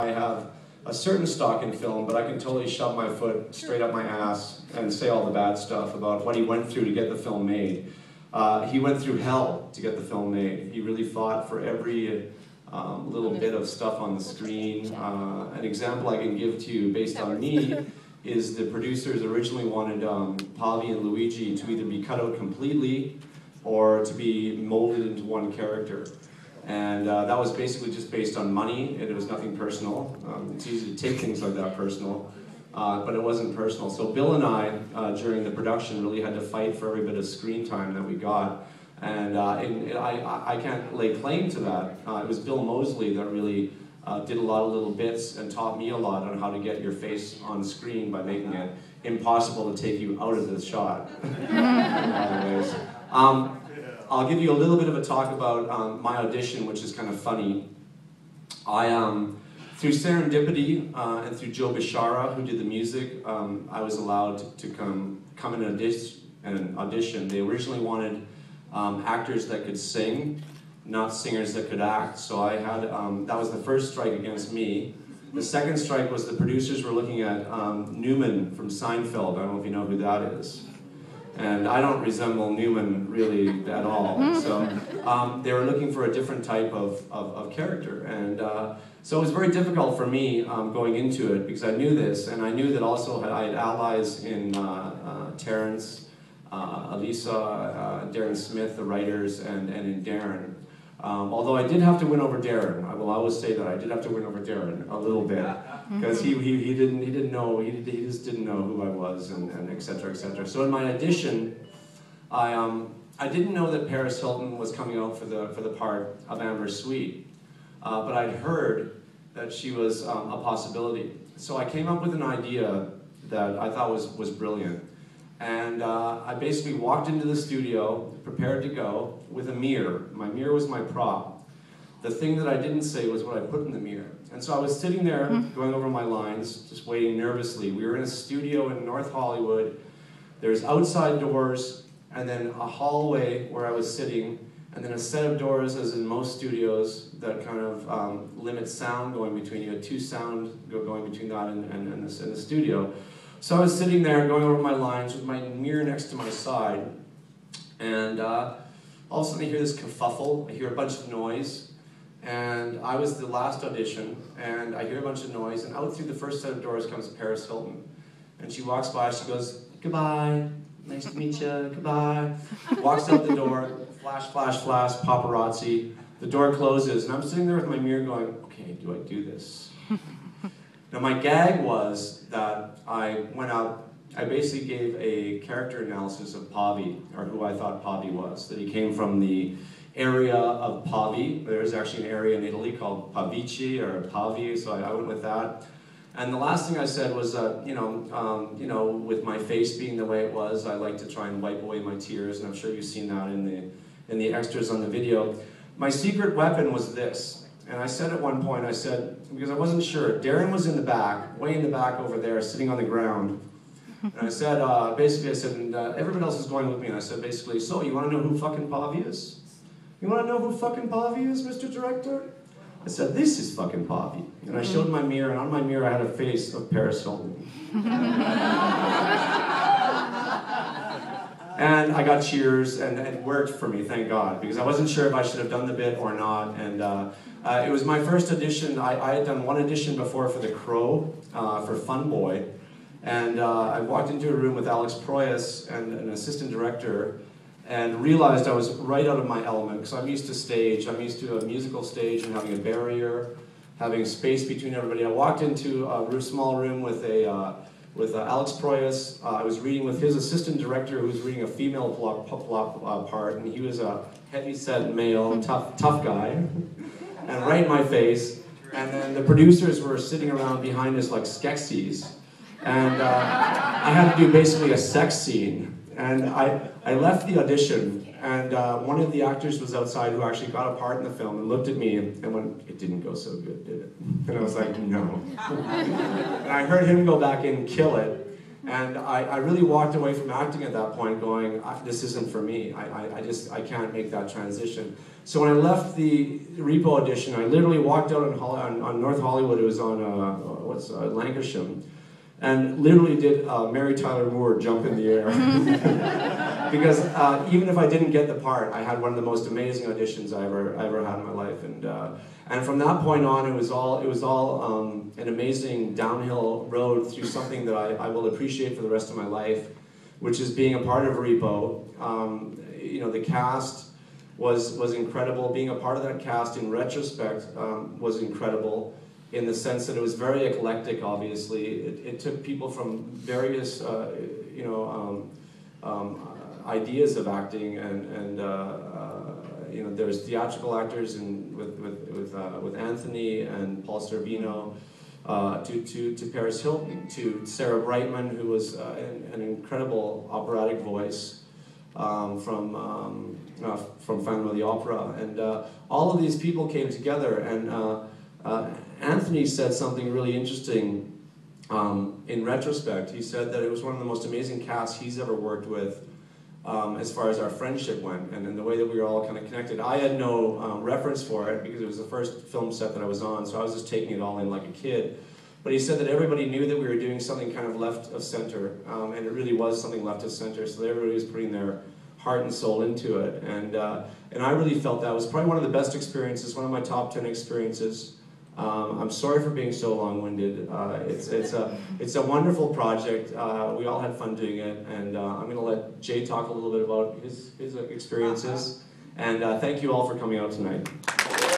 I have a certain stock in film, but I can totally shove my foot straight up my ass and say all the bad stuff about what he went through to get the film made. He went through hell to get the film made. He really fought for every little bit of stuff on the screen. An example I can give to you based on me is the producers originally wanted Pavi and Luigi to either be cut out completely or to be molded into one character. And that was basically just based on money. It was nothing personal. It's easy to take things like that personal, but it wasn't personal. So Bill and I, during the production, really had to fight for every bit of screen time that we got. And I can't lay claim to that. It was Bill Moseley that really did a lot of little bits and taught me a lot on how to get your face on screen by making it impossible to take you out of the shot. Anyways, I'll give you a little bit of a talk about my audition, which is kind of funny. Through serendipity and through Joe Bishara, who did the music, I was allowed to come and audition. They originally wanted actors that could sing, not singers that could act. So I had, that was the first strike against me. The second strike was the producers were looking at Newman from Seinfeld. I don't know if you know who that is. And I don't resemble Newman really at all. So they were looking for a different type of character. And so it was very difficult for me going into it because I knew this, and I knew that also I had allies in Terrence, Elisa, Darren Smith, the writers, and in Darren. Although I did have to win over Darren. I will always say that I did have to win over Darren a little bit because he didn't know, he just didn't know who I was, and et cetera, et cetera. So in my audition, I didn't know that Paris Hilton was coming out for the part of Amber Sweet, but I'd heard that she was a possibility. So I came up with an idea that I thought was brilliant. And I basically walked into the studio, prepared to go, with a mirror. My mirror was my prop. The thing that I didn't say was what I put in the mirror. And so I was sitting there, going over my lines, just waiting nervously. We were in a studio in North Hollywood. There's outside doors, and then a hallway where I was sitting, and then a set of doors, as in most studios, that kind of limit sound going between you. Had two sound going between that and the studio. So I was sitting there going over my lines with my mirror next to my side, and all of a sudden I hear this kerfuffle, I hear a bunch of noise, and I was the last audition, and I hear a bunch of noise, and out through the first set of doors comes Paris Hilton. And she walks by, she goes, "Goodbye, nice to meet you, goodbye." Walks out the door, flash, flash, flash, paparazzi. The door closes, and I'm sitting there with my mirror going, okay, do I do this? Now my gag was that I went out, I basically gave a character analysis of Pavi, or who I thought Pavi was. That he came from the area of Pavi. There's actually an area in Italy called Pavici, or Pavi, so I went with that. And the last thing I said was, with my face being the way it was, I like to try and wipe away my tears, and I'm sure you've seen that in the extras on the video. My secret weapon was this. And I said at one point, I said, because I wasn't sure, Darren was in the back, way in the back over there, sitting on the ground. And I said, and everybody else is going with me, and I said basically, so you want to know who fucking Pavi is? You want to know who fucking Pavi is, Mr. Director? I said, this is fucking Pavi. And I showed my mirror, and on my mirror I had a face of Paris Hilton. And I got cheers, and it worked for me, thank God, because I wasn't sure if I should have done the bit or not. And it was my first audition. I had done one audition before for The Crow, for Fun Boy. And I walked into a room with Alex Proyas and an assistant director, and realized I was right out of my element, because I'm used to stage. I'm used to a musical stage and having a barrier, having space between everybody. I walked into a small room with Alex Proyas. I was reading with his assistant director, who was reading a female part, and he was a heavy-set male, tough guy, and right in my face. And then the producers were sitting around behind us like Skeksis, and I had to do basically a sex scene. And I left the audition, and one of the actors was outside who actually got a part in the film and looked at me and went, "It didn't go so good, did it?" And I was like, "No." And I heard him go back in and kill it, And I really walked away from acting at that point going, this isn't for me. I can't make that transition. So when I left the Repo audition, I literally walked out on North Hollywood. It was on, Lancashire. And literally did Mary Tyler Moore jump in the air. Because even if I didn't get the part, I had one of the most amazing auditions I ever had in my life. And from that point on, it was all an amazing downhill road through something that I will appreciate for the rest of my life, which is being a part of Repo. You know, the cast was incredible. Being a part of that cast, in retrospect, was incredible, in the sense that it was very eclectic, obviously. It took people from various, ideas of acting, and you know, there's theatrical actors with Anthony and Paul Sorvino, to Paris Hilton, to Sarah Brightman, who was an incredible operatic voice from Phantom of the Opera, and all of these people came together, and Anthony said something really interesting in retrospect. He said that it was one of the most amazing casts he's ever worked with, as far as our friendship went, and in the way that we were all kind of connected. I had no reference for it, because it was the first film set that I was on, so I was just taking it all in like a kid. But he said that everybody knew that we were doing something kind of left of center, and it really was something left of center, so everybody was putting their heart and soul into it. And I really felt that was probably one of the best experiences, one of my top 10 experiences. I'm sorry for being so long-winded. It's a wonderful project. We all had fun doing it, and I'm going to let Jay talk a little bit about his experiences. And thank you all for coming out tonight.